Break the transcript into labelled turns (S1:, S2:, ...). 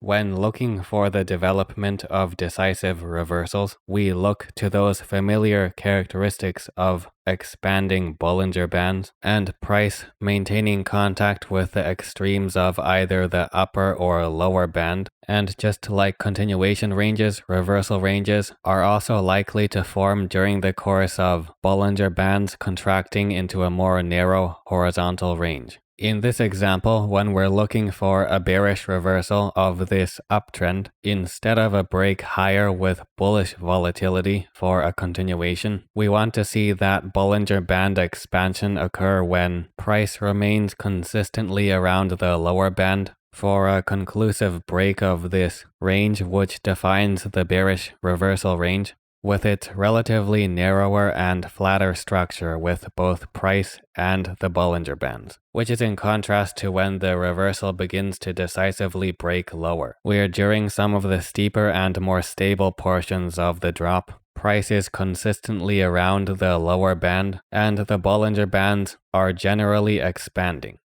S1: When looking for the development of decisive reversals, we look to those familiar characteristics of expanding Bollinger Bands and price maintaining contact with the extremes of either the upper or lower band. And just like continuation ranges, reversal ranges are also likely to form during the course of Bollinger Bands contracting into a more narrow horizontal range. In this example, when we're looking for a bearish reversal of this uptrend, instead of a break higher with bullish volatility for a continuation, we want to see that Bollinger Band expansion occur when price remains consistently around the lower band for a conclusive break of this range, which defines the bearish reversal range, with its relatively narrower and flatter structure with both price and the Bollinger Bands, which is in contrast to when the reversal begins to decisively break lower, where during some of the steeper and more stable portions of the drop, price is consistently around the lower band and the Bollinger Bands are generally expanding.